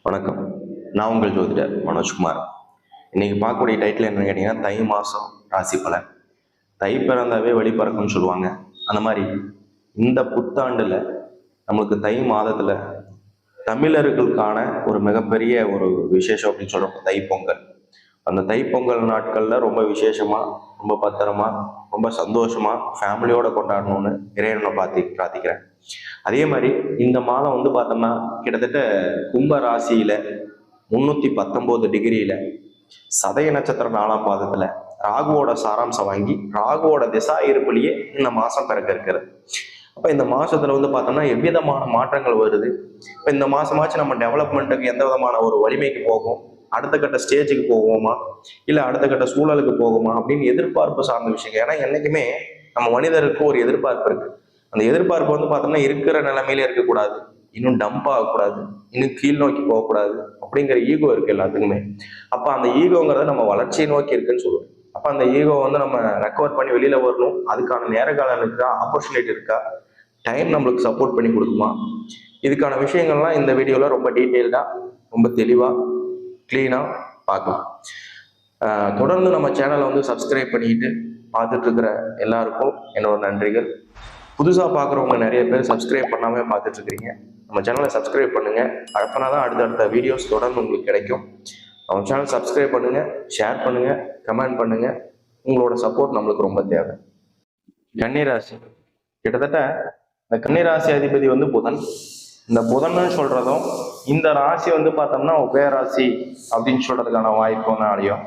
வணக்கம். நான் உங்கள் ஜோதிடர் மனோஜ்குமார். இன்னைக்கு பார்க்கக்கூடிய டைட்டில் என்னன்னு கேட்டீங்கன்னா, தை மாதம் ராசி பலன். தை பிறந்தாவே வழி பிறக்கும்னு சொல்லுவாங்க. அந்த மாதிரி இந்த புத்தாண்டுல நம்மளுக்கு தை மாதத்துல தமிழர்களுக்கான ஒரு மிகப்பெரிய ஒரு விசேஷம் அப்படின்னு சொல்றோம் தைப்பொங்கல். அந்த தைப்பொங்கல் நாட்கள்ல ரொம்ப விசேஷமா, ரொம்ப பத்திரமா, ரொம்ப சந்தோஷமா ஃபேமிலியோட கொண்டாடணும்னு இறைவனை பிரார்த்திக்கிறேன். அதே மாதிரி இந்த மாதம் பார்த்தோம்னா கிட்டத்தட்ட கும்ப ராசியில 319 டிகிரியில சதய நட்சத்திர 4ஆம் பாதத்துல ராகுவோட சாராம்சம் வாங்கி ராகுவோட திசா இருப்புலயே இந்த மாசம் பிறக்க இருக்கிறது. அப்ப இந்த மாசத்துல பார்த்தோம்னா எவ்விதமான மாற்றங்கள் வருது. இப்ப இந்த மாசமாச்சும் நம்ம டெவலப்மெண்ட்டுக்கு எந்த விதமான ஒரு வலிமைக்கு போகும், அடுத்த கட்ட ஸ்டேஜுக்கு போவோமா, இல்ல அடுத்த கட்ட சூழலுக்கு போகுமா அப்படின்னு எதிர்பார்ப்பு சார்ந்த விஷயம். ஏன்னா என்னைக்குமே நம்ம மனிதருக்கு ஒரு எதிர்பார்ப்பு இருக்கு. அந்த எதிர்பார்ப்பு பார்த்தோம்னா இருக்கிற நிலைமையிலே இருக்கக்கூடாது, இன்னும் டம்ப் ஆகக்கூடாது, இன்னும் கீழ் நோக்கி போகக்கூடாது அப்படிங்கிற ஈகோ இருக்கு எல்லாத்துக்குமே. அப்ப அந்த ஈகோங்கிறத நம்ம வளர்ச்சியை நோக்கி இருக்குன்னு சொல்லுவோம். அப்ப அந்த ஈகோ நம்ம ரெக்கவர் பண்ணி வெளியில வரணும். அதுக்கான நேர காலம் இருக்கா, ஆப்பர்ச்சுனிட்டி இருக்கா, டைம் நம்மளுக்கு சப்போர்ட் பண்ணி கொடுக்குமா, இதுக்கான விஷயங்கள்லாம் இந்த வீடியோல ரொம்ப டீட்டெயில்டா, ரொம்ப தெளிவா, கிளீனா பார்க்கலாம். தொடர்ந்து நம்ம சேனலை சப்ஸ்கிரைப் பண்ணிட்டு பார்த்துட்டு இருக்கிற எல்லாருக்கும் என்னோட நன்றிகள். புதுசாக பார்க்குறவங்க நிறைய பேர் சப்ஸ்கிரைப் பண்ணாமல் பார்த்துட்டு இருக்கிறீங்க. நம்ம சேனலை சப்ஸ்கிரைப் பண்ணுங்க. அப்பனா தான் அடுத்தடுத்த வீடியோஸ் தொடர்ந்து உங்களுக்கு கிடைக்கும். நம்ம சேனல் சப்ஸ்கிரைப் பண்ணுங்க, ஷேர் பண்ணுங்க, கமெண்ட் பண்ணுங்க. உங்களோட சப்போர்ட் நம்மளுக்கு ரொம்ப தேவை. கன்னிராசி, கிட்டத்தட்ட இந்த கன்னிராசி அதிபதி புதன். இந்த புதன்னு சொல்றதும் இந்த ராசி பார்த்தோம்னா உபயராசி அப்படின்னு சொல்றதுக்கான வாய்ப்புனாலையும்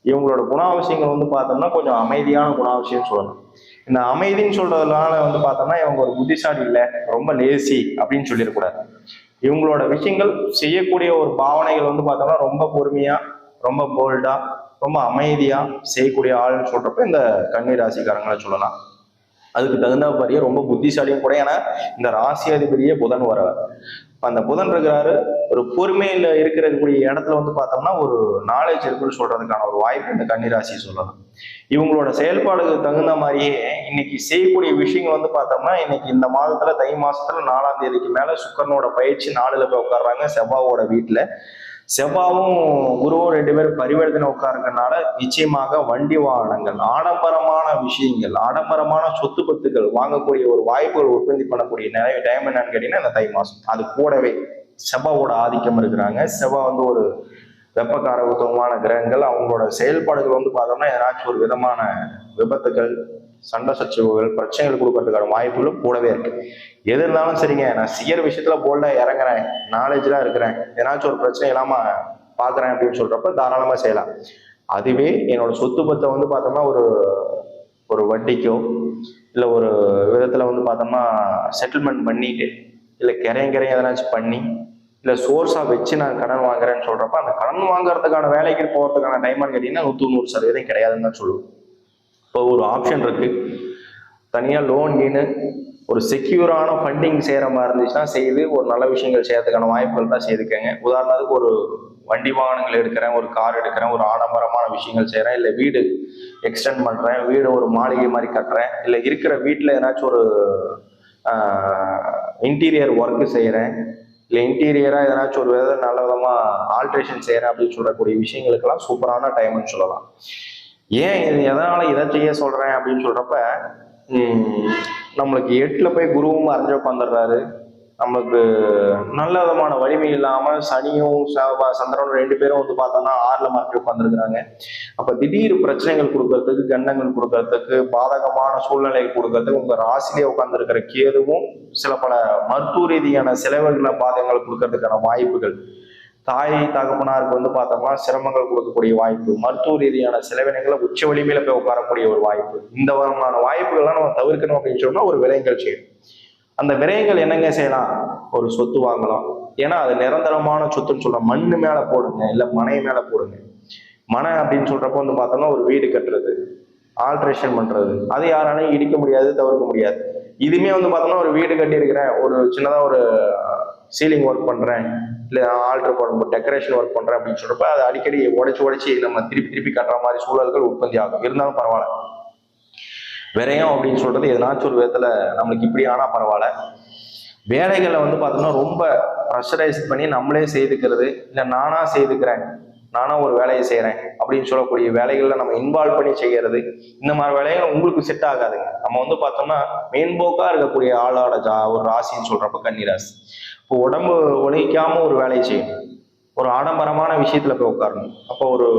இவங்களோட குணாவசியங்கள் பார்த்தோம்னா கொஞ்சம் அமைதியான குணாவசியம் சொல்லணும். இந்த அமைதின்னு சொல்றதுனால பார்த்தோம்னா இவங்க ஒரு புத்திசாலி இல்லை, ரொம்ப லேசி அப்படின்னு சொல்லிடக்கூடாது. இவங்களோட விஷயங்கள் செய்யக்கூடிய ஒரு பாவனைகள் பார்த்தோம்னா ரொம்ப பொறுமையா, ரொம்ப போல்டா, ரொம்ப அமைதியா செய்யக்கூடிய ஆள்னு சொல்றப்ப இந்த கன்னி ராசிக்காரங்களை சொல்லலாம். அதுக்கு தகுந்த மாதிரியே ரொம்ப புத்திசாலியும் கூட. ஏன்னா இந்த ராசி அதிபதியே புதன் வரவர். அந்த புதன் இருக்கிறாரு. ஒரு பொறுமையில இருக்கக்கூடிய இடத்துல பார்த்தோம்னா ஒரு நாலேஜ் இருக்குன்னு சொல்றதுக்கான ஒரு வாய்ப்பு இந்த கன்னிராசி சொல்லலாம். இவங்களோட செயல்பாடுகளுக்கு தகுந்த மாதிரியே இன்னைக்கு செய்யக்கூடிய விஷயங்கள் பார்த்தோம்னா இன்னைக்கு இந்த மாதத்துல தை மாசத்துல 4ஆம் தேதிக்கு மேல சுக்கரனோட பயிற்சி 4ல் போய் உட்காடுறாங்க செவ்வாவோட வீட்டுல. செவ்வாவும் குருவும் 2 பேரும் பரிவர்த்தனை உட்காருங்கனால நிச்சயமாக வண்டி வாகனங்கள், ஆடம்பரமான விஷயங்கள், ஆடம்பரமான சொத்து பத்துக்கள் வாங்கக்கூடிய ஒரு வாய்ப்புகள் உற்பத்தி பண்ணக்கூடிய நிறைய டைம் என்னன்னு கேட்டீங்கன்னா இந்த தை மாசம். அது கூடவே செவ்வாவோட ஆதிக்கம் இருக்கிறாங்க. செவ்வா ஒரு வெப்பக்காரகத்துவமான கிரகங்கள். அவங்களோட செயல்பாடுகள் பார்த்தோம்னா ஏதாச்சும் ஒரு விதமான விபத்துகள், சண்டை சச்சரவுகள், பிரச்சனைகள் கொடுக்கறதுக்கான வாய்ப்புகளும் கூடவே இருக்கு. எது இருந்தாலும் சரிங்க, நான் செய்யற விஷயத்துல போல்டா இறங்குறேன், நாலேஜ்லாம் இருக்கிறேன், ஏதாச்சும் ஒரு பிரச்சனை இல்லாம பாக்குறேன் அப்படின்னு சொல்றப்ப தாராளமா செய்யலாம். அதுவே என்னோட சொத்து பத்தை பார்த்தோம்னா ஒரு வட்டிக்கோ இல்லை ஒரு விதத்துல பார்த்தோம்னா செட்டில்மெண்ட் பண்ணிட்டு இல்லை கிரையும் எதனாச்சும் பண்ணி இல்லை சோர்ஸா வச்சு நான் கடன் வாங்குறேன்னு சொல்றப்ப அந்த கடன் வாங்குறதுக்கான வேலைக்கு போறதுக்கான டைமான்னு கேட்டீங்கன்னா 100% கிடையாதுன்னு தான் சொல்லுவோம். இப்போ ஒரு ஆப்ஷன் இருக்கு. தனியாக லோன் கீனு ஒரு செக்யூரான ஃபண்டிங் செய்கிற மாதிரி இருந்துச்சுன்னா செய்து ஒரு நல்ல விஷயங்கள் செய்யறதுக்கான வாய்ப்புகள் தான் செய்துக்கங்க. உதாரணத்துக்கு ஒரு வண்டி வாகனங்கள் எடுக்கிறேன், ஒரு கார் எடுக்கிறேன், ஒரு ஆடம்பரமான விஷயங்கள் செய்கிறேன், இல்லை வீடு எக்ஸ்டெண்ட் பண்ணுறேன், வீடு ஒரு மாளிகை மாதிரி கட்டுறேன், இல்லை இருக்கிற வீட்டில் ஏதாச்சும் ஒரு இன்டீரியர் ஒர்க்கு செய்கிறேன், இல்லை இன்டீரியராக எதனாச்சும் ஒரு வித நல்ல விதமாக ஆல்ட்ரேஷன் செய்கிறேன் அப்படின்னு சொல்லக்கூடிய விஷயங்களுக்கெல்லாம் சூப்பரான டைம்னு சொல்லலாம். ஏன் இது எதனால இதை செய்ய சொல்றேன் அப்படின்னு சொல்றப்ப நம்மளுக்கு 8ல் போய் குருவும் அறிஞ்சு உட்காந்துடுறாரு. நம்மளுக்கு நல்ல விதமான வலிமை இல்லாம சனியும் சந்திரனும் 2 பேரும் பார்த்தோம்னா 6ல் மாற்றி உட்காந்துருக்குறாங்க. அப்ப திடீர் பிரச்சனைகள் கொடுக்கறதுக்கு, கண்டங்கள் கொடுக்கறதுக்கு, பாதகமான சூழ்நிலை கொடுக்கறதுக்கு உங்க ராசிலே உட்கார்ந்துருக்கிற கேதுவும் சில பல மருத்துவ ரீதியான செலவுகளை பாதகங்கள் கொடுக்கறதுக்கான வாய்ப்புகள், தாய் தகப்பனாருக்கு பார்த்தோம்னா சிரமங்கள் கொடுக்கக்கூடிய வாய்ப்பு, மருத்துவ ரீதியான செலவினங்களை உச்ச வலிமையில போய் உட்காரக்கூடிய ஒரு வாய்ப்பு. இந்த விதமான வாய்ப்புகள்லாம் நம்ம தவிர்க்கணும் அப்படின்னு சொன்னா ஒரு விரயங்கள் செய்யணும். அந்த விரயங்கள் என்னங்க செய்யலாம்? ஒரு சொத்து வாங்கலாம். ஏன்னா அது நிரந்தரமான சொத்துன்னு சொல்ற மண்ணு மேல போடுங்க, இல்ல மனை மேல போடுங்க. மனை அப்படின்னு சொல்றப்போ பார்த்தோம்னா ஒரு வீடு கட்டுறது, ஆல்ட்ரேஷன் பண்றது, அது யாராலையும் இடிக்க முடியாது, தவிர்க்க முடியாது. இதுமே பார்த்தோம்னா ஒரு வீடு கட்டி இருக்கிறேன், ஒரு சின்னதா ஒரு சீலிங் ஒர்க் பண்றேன், இல்லை ஆல்ட்ரு பண்ண டெக்கரேஷன் ஒர்க் பண்றேன் அப்படின்னு சொல்றப்ப அதை அடிக்கடி உடைச்சு நம்ம திருப்பி கட்டுற மாதிரி சூழல்கள் உற்பத்தி ஆகும். இருந்தாலும் பரவாயில்ல. விரயம் அப்படின்னு சொல்றது எதனாச்சும் ஒரு விதத்துல நம்மளுக்கு இப்படி ஆனா பரவாயில்ல. வேலைகளை வந்து பார்த்தோம்னா ரொம்ப ப்ரெஷரைஸ் பண்ணி நம்மளே செய்துக்கிறது, இல்லை நானா செய்துக்கிறேன், நானா ஒரு வேலையை செய்கிறேன் அப்படின்னு சொல்லக்கூடிய வேலைகளில் நம்ம இன்வால்வ் பண்ணி செய்கிறது, இந்த மாதிரி வேலைகள் உங்களுக்கு செட் ஆகாதுங்க. நம்ம வந்து பார்த்தோம்னா மேம்போக்கா இருக்கக்கூடிய ஆளோட ஒரு ராசின்னு சொல்றப்ப கன்னிராசி. இப்போ உடம்பு உழைக்காம ஒரு வேலையை செய்யணும், ஒரு ஆடம்பரமான விஷயத்துல போய் உட்காரணும். அப்போ ஒரு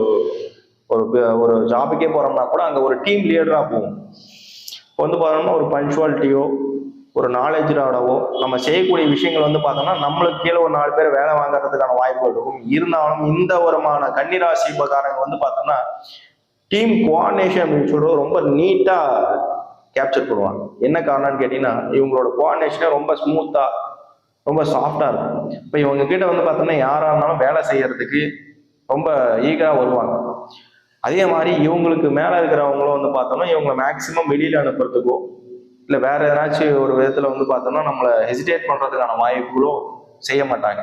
ஒரு ஒரு ஜாபுக்கே போறோம்னா கூட அங்க ஒரு டீம் லீடரா போகும். இப்போ வந்து பார்த்தோம்னா ஒரு பஞ்சுவாலிட்டியோ ஒரு நாலேஜோடவோ நம்ம செய்யக்கூடிய விஷயங்கள் வந்து பார்த்தோம்னா நம்மளுக்கு கீழே ஒரு 4 பேர் வேலை வாங்குறதுக்கான வாய்ப்புகள் இருக்கும். இருந்தாலும் இந்த வருமான கன்னிராசி உபகாரங்க வந்து பார்த்தோம்னா டீம் கோஆர்டினேஷன் அப்படின்னு சொல்றது ரொம்ப நீட்டா கேப்சர் பண்ணுவாங்க. என்ன காரணம்னு கேட்டீங்கன்னா இவங்களோட கோஆர்டினேஷனே ரொம்ப ஸ்மூத்தா ரொம்ப சாஃப்டா இருக்கும். இப்போ இவங்க கிட்ட வந்து பார்த்தோம்னா யாரா இருந்தாலும் வேலை செய்யறதுக்கு ரொம்ப ஈகரா வருவாங்க. அதே மாதிரி இவங்களுக்கு மேல இருக்கிறவங்களும் வந்து பார்த்தோம்னா இவங்களை மேக்சிமம் வெளியில அனுப்புறதுக்கோ இல்லை வேற ஏதாச்சும் ஒரு விதத்துல வந்து பார்த்தோம்னா நம்மளை ஹெசிடேட் பண்றதுக்கான வாய்ப்புகளோ செய்ய மாட்டாங்க.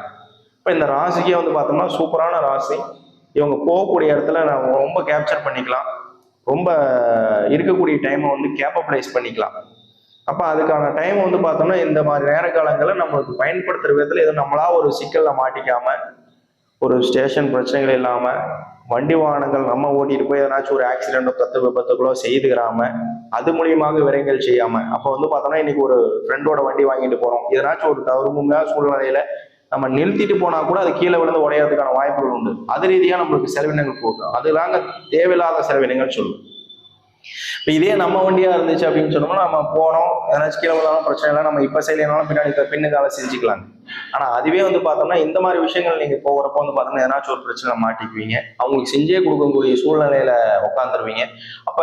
இப்போ இந்த ராசிக்கே வந்து பார்த்தோம்னா சூப்பரான ராசி. இவங்க போகக்கூடிய இடத்துல நம்ம ரொம்ப கேப்சர் பண்ணிக்கலாம், ரொம்ப இருக்கக்கூடிய டைமை வந்து கேப்பபிளைஸ் பண்ணிக்கலாம். அப்போ அதுக்கான டைம் வந்து பார்த்தோம்னா இந்த மாதிரி நேர காலங்களில் நம்மளுக்கு பயன்படுத்துற விதத்துல எதுவும் நம்மளா ஒரு சிக்கல்ல மாட்டிக்காம, ஒரு ஸ்டேஷன் பிரச்சனைகள் இல்லாம, வண்டி வாகனங்கள் நம்ம ஓட்டிட்டு போய் எதனாச்சும் ஒரு ஆக்சிடென்ட்டோ விபத்துகளோ செய்துக்கிறாம, அது மூலியமாக விரைகள் செய்யாம, அப்போ வந்து பார்த்தோம்னா இன்னைக்கு ஒரு ஃப்ரெண்டோட வண்டி வாங்கிட்டு போறோம், எதனாச்சும் ஒரு தவறுமுறையான சூழ்நிலையில நம்ம நிறுத்திட்டு போனா கூட அது கீழே விழுந்து உடையறதுக்கான வாய்ப்புகள் உண்டு. அது ரீதியா நம்மளுக்கு செலவினங்கள் போகும். அதுதாங்க தேவையில்லாத செலவினங்கள் சொல்லும். இப்போ இதே நம்ம வண்டியா இருந்துச்சு அப்படின்னு சொன்னோம்னா நம்ம போனோம், ஏதாச்சும் கீழே விழாலும் பிரச்சனை இல்லை, நம்ம இப்போ செய்யலைனாலும் பின்னாடி பின்னுக்கால செஞ்சுக்கலாங்க. ஆனா அதுவே வந்து பார்த்தோம்னா இந்த மாதிரி விஷயங்கள் நீங்க போகிறப்போ வந்து பார்த்தோம்னா ஏதாச்சும் ஒரு பிரச்சனை மாட்டிக்குவீங்க, அவங்களுக்கு செஞ்சே கொடுக்கக்கூடிய சூழ்நிலையில உட்காந்துருவீங்க. அப்ப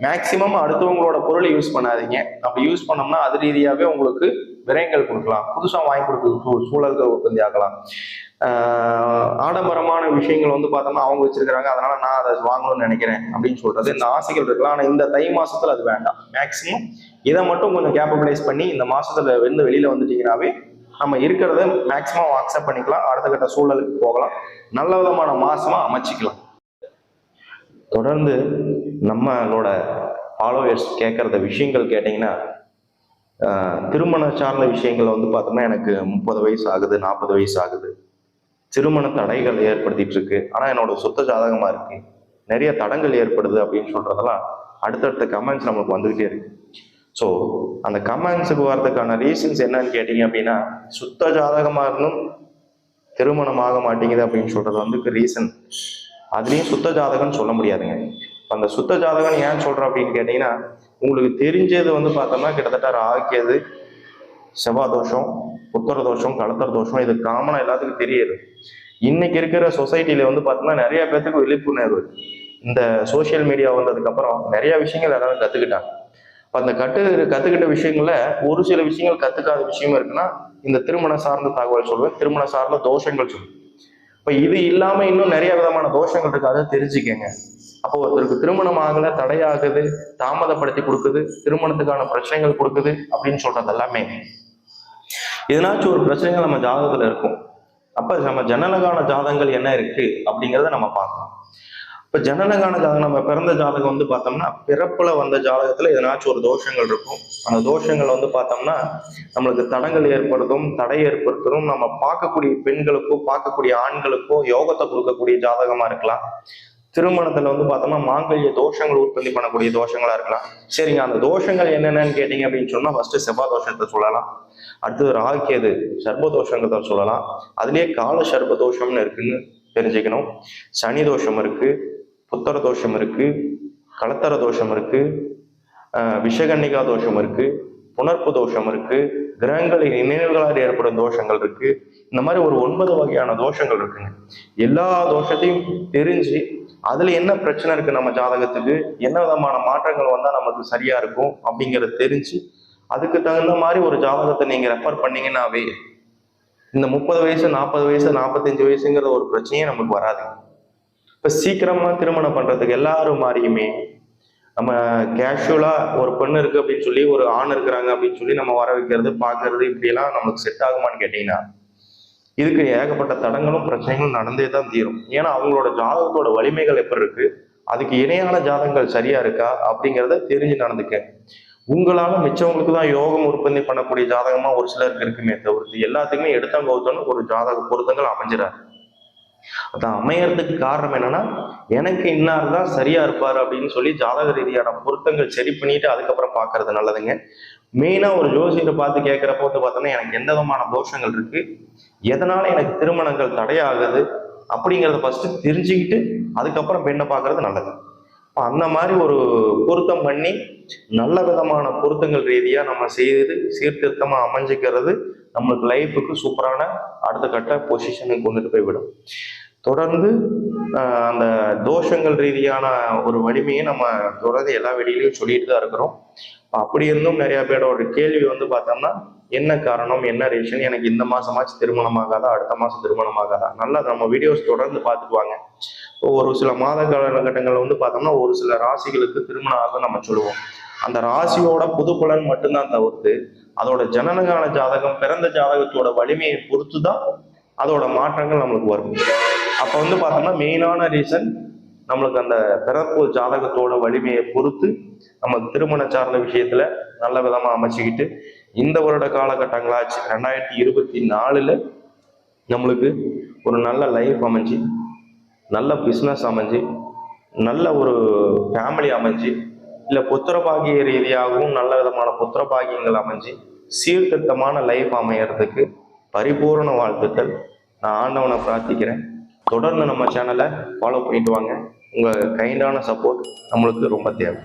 மேக்சிமம் அடுத்தவங்களோட பொருளை யூஸ் பண்ணாதீங்க. அப்படி யூஸ் பண்ணோம்னா அது ரீதியாவே உங்களுக்கு விரயங்கள் கொடுக்கலாம், புதுசா வாங்கி கொடுக்க சூழல்கள் உற்பத்தி ஆகலாம். ஆடம்பரமான விஷயங்கள் வந்து பார்த்தோம்னா அவங்க வச்சிருக்கிறாங்க, அதனால நான் அதை வாங்கணும்னு நினைக்கிறேன் அப்படின்னு சொல்றது இந்த ஆசைகள் இருக்கலாம். ஆனா இந்த தை மாசத்துல அது வேண்டாம். மேக்சிமம் இதை மட்டும் கொஞ்சம் கேப்பபிளைஸ் பண்ணி இந்த மாசத்துல வெளியில வந்துட்டீங்கன்னாவே நம்ம இருக்கிறத மேக்சிமம் அக்செப்ட் பண்ணிக்கலாம், அடுத்த கட்ட சூழலுக்கு போகலாம், நல்ல விதமான மாசமா அமைச்சிக்கலாம். தொடர்ந்து நம்மளோட ஃபாலோவர்ஸ் கேட்கறத விஷயங்கள் கேட்டீங்கன்னா, திருமண சார்ந்த விஷயங்கள் வந்து பார்த்தோம்னா எனக்கு 30 வயசு ஆகுது, 40 வயசு ஆகுது, திருமண தடைகள் ஏற்படுத்திட்டு இருக்கு, ஆனா என்னோட சுத்த ஜாதகமா இருக்கு, நிறைய தடங்கள் ஏற்படுது அப்படின்னு சொல்றதெல்லாம் அடுத்தடுத்த கமெண்ட்ஸ் நம்மளுக்கு வந்துகிட்டே இருக்கு. ஸோ அந்த கமெண்ட்ஸுக்கு வர்றதுக்கான ரீசன்ஸ் என்னன்னு கேட்டீங்க அப்படின்னா, சுத்த ஜாதகமா இருந்தும் திருமணம் ஆக மாட்டேங்குது அப்படின்னு சொல்றது வந்து ரீசன். அதுலயும் சுத்த ஜாதகம்னு சொல்ல முடியாதுங்க. அந்த சுத்த ஜாதகம் ஏன் சொல்றேன் அப்படின்னு கேட்டீங்கன்னா, உங்களுக்கு தெரிஞ்சது வந்து பார்த்தோம்னா கிட்டத்தட்ட ராகியது, செவ்வாய் தோஷம், உத்தர தோஷம், கலத்தர தோஷம், இது காமனா எல்லாத்துக்கும் தெரியுது. இன்னைக்கு இருக்கிற சொசைட்டில வந்து பார்த்தோம்னா நிறைய பேத்துக்கு விழிப்புணர்வு இந்த சோசியல் மீடியா வந்ததுக்கு அப்புறம் நிறைய விஷயங்கள் எல்லாரும் கத்துக்கிட்டாங்க. அந்த கத்துக்கிட்ட விஷயங்கள்ல ஒரு சில விஷயங்கள் கத்துக்காத விஷயமும் இருக்குன்னா இந்த திருமணம் சார்ந்த தகவல் சொல்லுவேன், திருமணம் சார்ந்த தோஷங்கள் சொல்லுவேன். இப்ப இது இல்லாம இன்னும் நிறைய விதமான தோஷங்கள் இருக்கு, அதை தெரிஞ்சுக்கங்க. அப்போ ஒருத்தருக்கு திருமணம் ஆகல, தடையாகுது, தாமதப்படுத்தி கொடுக்குது, திருமணத்துக்கான பிரச்சனைகள் கொடுக்குது அப்படின்னு சொல்றது எல்லாமே எதனாச்சும் ஒரு பிரச்சனைகள் நம்ம ஜாதகத்துல இருக்கும். அப்ப நம்ம ஜனனகால ஜாதகங்கள் என்ன இருக்கு அப்படிங்கிறத நம்ம பார்க்கணும். இப்ப ஜனனகால ஜாதகம் நம்ம பிறந்த ஜாதகம் வந்து பார்த்தோம்னா பிறப்புல வந்த ஜாதகத்துல எதனாச்சும் ஒரு தோஷங்கள் இருக்கும். அந்த தோஷங்கள் வந்து பார்த்தோம்னா நம்மளுக்கு தடங்கள் ஏற்படுத்தும், தடை ஏற்படுத்தும், நம்ம பார்க்கக்கூடிய பெண்களுக்கோ பார்க்கக்கூடிய ஆண்களுக்கோ யோகத்தை கொடுக்கக்கூடிய ஜாதகமா இருக்கலாம். திருமணத்துல வந்து பார்த்தோம்னா மாங்கல்ய தோஷங்கள் உற்பத்தி பண்ணக்கூடிய தோஷங்களா இருக்கலாம். சரிங்க, அந்த தோஷங்கள் என்னென்னு கேட்டீங்க அப்படின்னு சொன்னா ஃபர்ஸ்ட் செவ்வாய் தோஷத்தை சொல்லலாம், அடுத்தது ராகியது சர்ப தோஷங்கிறத சொல்லலாம். அதுலயே கால சர்ப தோஷம்னு இருக்குன்னு தெரிஞ்சுக்கணும். சனி தோஷம் இருக்கு, புத்தர தோஷம் இருக்கு, கலத்தர தோஷம் இருக்கு, விஷகன்னிகா தோஷம் இருக்கு, புணர்ப்பு தோஷம் இருக்கு, கிரகங்களின் நினைவுகளால் ஏற்படும் தோஷங்கள் இருக்கு. இந்த மாதிரி ஒரு 9 வகையான தோஷங்கள் இருக்குங்க. எல்லா தோஷத்தையும் தெரிஞ்சு அதுல என்ன பிரச்சனை இருக்கு, நம்ம ஜாதகத்துக்கு என்ன விதமான மாற்றங்கள் வந்தா நமக்கு சரியா இருக்கும் அப்படிங்கிறத தெரிஞ்சு அதுக்கு தகுந்த மாதிரி ஒரு ஜாதகத்தை நீங்க ரெஃபர் பண்ணீங்கன்னாவே இந்த 30 வயசு 40 வயசு 45 வயசுங்கிற ஒரு பிரச்சனையே நமக்கு வராது. இப்ப சீக்கிரமா திருமணம் பண்றதுக்கு எல்லாரும் மாதிரியுமே நம்ம கேஷுவலா ஒரு பெண்ணு இருக்கு அப்படின்னு சொல்லி ஒரு ஆண் இருக்கிறாங்க அப்படின்னு சொல்லி நம்ம வர வைக்கிறது பாக்குறது இப்படி எல்லாம் நமக்கு செட் ஆகுமான்னு கேட்டீங்கன்னா இதுக்கு ஏகப்பட்ட தடங்களும் பிரச்சனைகளும் நடந்தே தான் தீரும். ஏன்னா அவங்களோட ஜாதகத்தோட வலிமைகள் எப்படி இருக்கு, அதுக்கு இணையான ஜாதகங்கள் சரியா இருக்கா அப்படிங்கிறத தெரிஞ்சு நடந்துக்க. உங்களால மிச்சவங்களுக்கு தான் யோகம் உற்பத்தி பண்ணக்கூடிய ஜாதகமா ஒரு சிலருக்கு இருக்குமே தவிர்த்து எல்லாத்துக்குமே எடுத்தவங்க கௌத்தம்னு ஒரு ஜாதக பொருத்தங்கள் அமைஞ்சிடாது. அதான் அமையறதுக்கு காரணம் என்னன்னா, எனக்கு இன்னார் தான் சரியா இருப்பாரு அப்படின்னு சொல்லி ஜாதக ரீதியான பொருத்தங்கள் சரி பண்ணிட்டு அதுக்கப்புறம் பாக்குறது நல்லதுங்க. மெயினா ஒரு ஜோசியரை பார்த்து கேட்கிறப்ப வந்து பார்த்தோம்னா எனக்கு எந்த விதமான தோஷங்கள் இருக்கு, எதனால எனக்கு திருமணங்கள் தடையாகுது அப்படிங்கிறத ஃபர்ஸ்ட் தெரிஞ்சுக்கிட்டு அதுக்கப்புறம் பெண்ணை பார்க்கறது நல்லது. அந்த மாதிரி ஒரு பொருத்தம் பண்ணி நல்ல விதமான பொருத்தங்கள் ரீதியா நம்ம செய்து சீர்திருத்தமா அமைஞ்சுக்கிறது நம்மளுக்கு லைஃபுக்கு சூப்பரான அடுத்த கட்ட பொசிஷனுக்கு கொண்டுட்டு போய் விடும். தொடர்ந்து அந்த தோஷங்கள் ரீதியான ஒரு வலிமையை நம்ம தொடர்ந்து எல்லா வெளியிலையும் சொல்லிட்டு தான் இருக்கிறோம். அப்படி இருந்தும் நிறைய பேரோட கேள்வி வந்து பார்த்தோம்னா என்ன காரணம், என்ன ரீசன், எனக்கு இந்த மாசமாச்சு திருமணம் ஆகாதா, அடுத்த மாசம் திருமணம் ஆகாதா, நல்லா நம்ம வீடியோஸ் தொடர்ந்து பார்த்துக்குவாங்க. ஒரு சில மாத காலகட்டங்களில் வந்து பார்த்தோம்னா ஒரு சில ராசிகளுக்கு திருமணம் ஆகும் நம்ம சொல்லுவோம். அந்த ராசியோட புது பலன் மட்டும்தான் தவிர்த்து அதோட ஜனனகால ஜாதகம் பிறந்த ஜாதகத்தோட வலிமையை பொறுத்து தான் அதோட மாற்றங்கள் நம்மளுக்கு வரும். அப்ப வந்து பார்த்தோம்னா மெயினான ரீசன் நம்மளுக்கு அந்த பிறப்பு ஜாதகத்தோட வலிமையை பொறுத்து நம்ம திருமண சார்ந்த விஷயத்துல நல்ல விதமா அமைச்சுக்கிட்டு இந்த வருட காலகட்டங்களாச்சு 2024 நம்மளுக்கு ஒரு நல்ல லைஃப் அமைஞ்சு, நல்ல பிஸ்னஸ் அமைஞ்சு, நல்ல ஒரு ஃபேமிலி அமைஞ்சு, இல்லை புத்திரபாகிய ரீதியாகவும் நல்ல விதமான புத்திரபாகியங்கள் அமைஞ்சு சீர்திருத்தமான லைஃப் அமையறதுக்கு பரிபூர்ண வாழ்த்துக்கள். நான் ஆண்டவனை பிரார்த்திக்கிறேன். தொடர்ந்து நம்ம சேனலை ஃபாலோ பண்ணிட்டு வாங்க. உங்கள் கைண்டான சப்போர்ட் நம்மளுக்கு ரொம்ப தேவை.